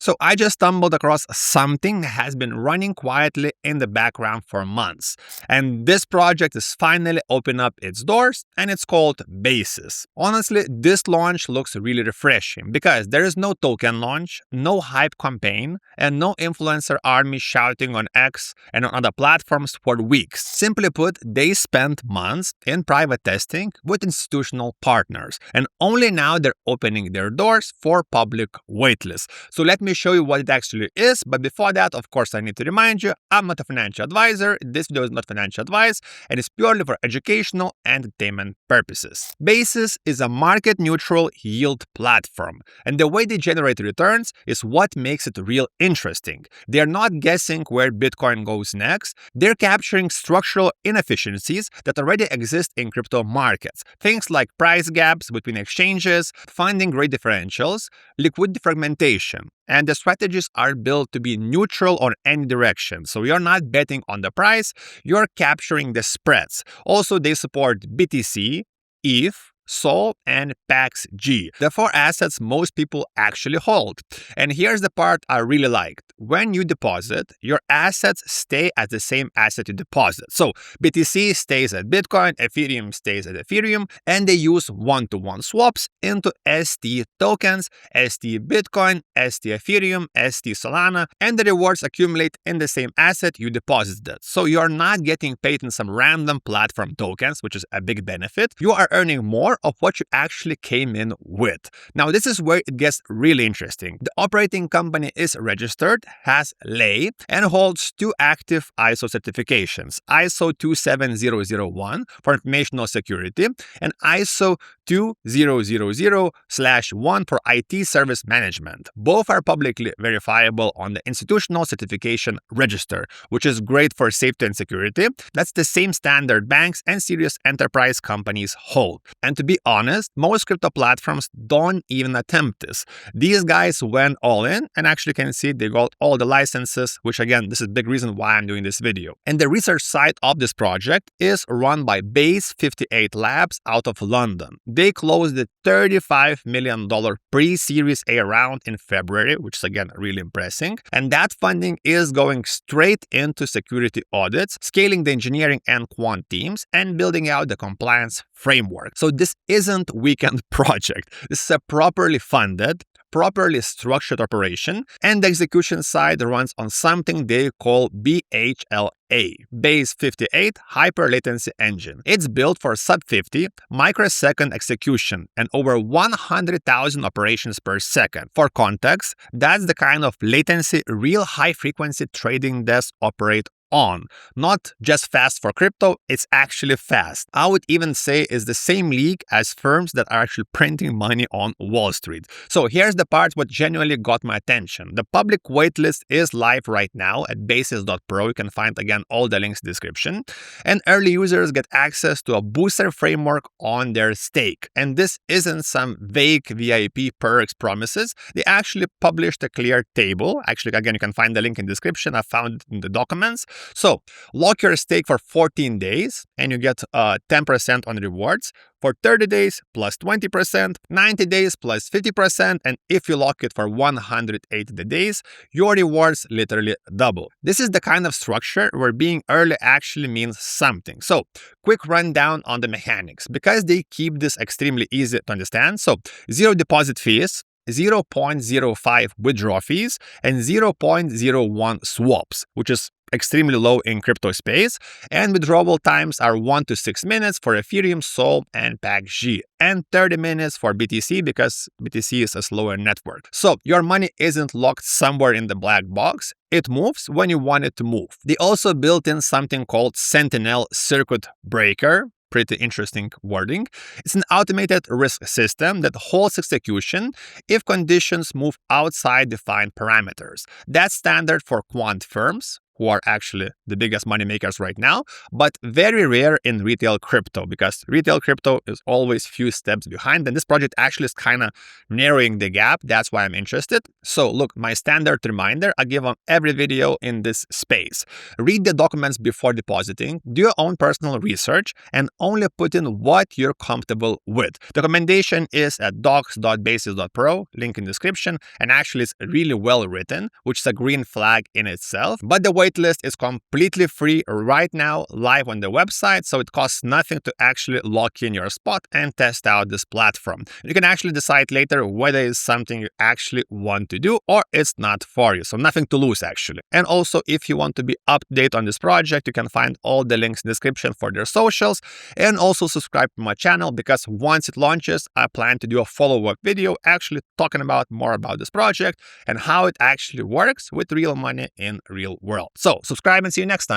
So I just stumbled across something that has been running quietly in the background for months. And this project is finally opening up its doors, and it's called Basis. Honestly, this launch looks really refreshing because there is no token launch, no hype campaign, and no influencer army shouting on X and on other platforms for weeks. Simply put, they spent months in private testing with institutional partners, and only now they're opening their doors for public waitlist. So let me show you what it actually is, but before that, of course, I need to remind you, I'm not a financial advisor. This video is not financial advice, and it's purely for educational and entertainment purposes. Basis is a market-neutral yield platform, and the way they generate returns is what makes it real interesting. They're not guessing where Bitcoin goes next. They're capturing structural inefficiencies that already exist in crypto markets. Things like price gaps between exchanges, funding rate differentials, liquidity fragmentation. And the strategies are built to be neutral on any direction. So you're not betting on the price, you're capturing the spreads. Also, they support BTC, ETH, SOL, and PAXG, the 4 assets most people actually hold. And here's the part I really liked. When you deposit, your assets stay as the same asset you deposit. So BTC stays at Bitcoin, Ethereum stays at Ethereum, and they use one-to-one swaps into ST tokens, ST Bitcoin, ST Ethereum, ST Solana, and the rewards accumulate in the same asset you deposited. So you're not getting paid in some random platform tokens, which is a big benefit. You are earning more of what you actually came in with. Now, this is where it gets really interesting. The operating company is registered, has lei, and holds 2 active ISO certifications, ISO 27001 for informational security and ISO 20000/1 for IT service management. Both are publicly verifiable on the Institutional Certification Register, which is great for safety and security. That's the same standard banks and serious enterprise companies hold. And to be honest, most crypto platforms don't even attempt this. These guys went all in and actually can see they got all the licenses, which again, this is a big reason why I'm doing this video. And the research side of this project is run by Base 58 Labs out of London. They closed the $35 million pre-Series A round in February, which is again really impressive. And that funding is going straight into security audits, scaling the engineering and quant teams, and building out the compliance framework. So this isn't weekend project. This is a properly funded, properly structured operation, and the execution side runs on something they call BHLA, Base 58 Hyper Latency Engine. It's built for sub-50 microsecond execution and over 100,000 operations per second. For context, that's the kind of latency real high-frequency trading desks operate on. Not just fast for crypto, it's actually fast. I would even say it's the same league as firms that are actually printing money on Wall Street. So here's the part what genuinely got my attention. The public waitlist is live right now at basis.pro. You can find again all the links in the description. And early users get access to a booster framework on their stake. And this isn't some vague VIP perks promises. They actually published a clear table. Actually, again, you can find the link in the description. I found it in the documents. So lock your stake for 14 days and you get 10% on rewards. For 30 days plus 20%, 90 days plus 50%, and if you lock it for 180 days, your rewards literally double. This is the kind of structure where being early actually means something. So, quick rundown on the mechanics, because they keep this extremely easy to understand. So, 0 deposit fees, 0.05 withdrawal fees, and 0.01 swaps, which is extremely low in crypto space, and withdrawal times are 1 to 6 minutes for Ethereum, SOL, and PAXG, and 30 minutes for BTC because BTC is a slower network. So your money isn't locked somewhere in the black box. It moves when you want it to move. They also built in something called Sentinel Circuit Breaker. Pretty interesting wording. It's an automated risk system that holds execution if conditions move outside defined parameters. That's standard for quant firms, who are actually the biggest money makers right now, but very rare in retail crypto, because retail crypto is always few steps behind, and this project actually is kind of narrowing the gap. That's why I'm interested. So look, my standard reminder I give on every video in this space: read the documents before depositing, do your own personal research, and only put in what you're comfortable with. The recommendation is at docs.basis.pro, link in description, and actually it's really well written, which is a green flag in itself. But the waitlist is completely free right now, live on the website, so it costs nothing to actually lock in your spot and test out this platform. You can actually decide later whether it's something you actually want to do or it's not for you, so nothing to lose actually. And also, if you want to be up to date on this project, you can find all the links in the description for their socials, and also subscribe to my channel, because once it launches, I plan to do a follow-up video actually talking about more about this project and how it actually works with real money in real world. So subscribe and see you next time.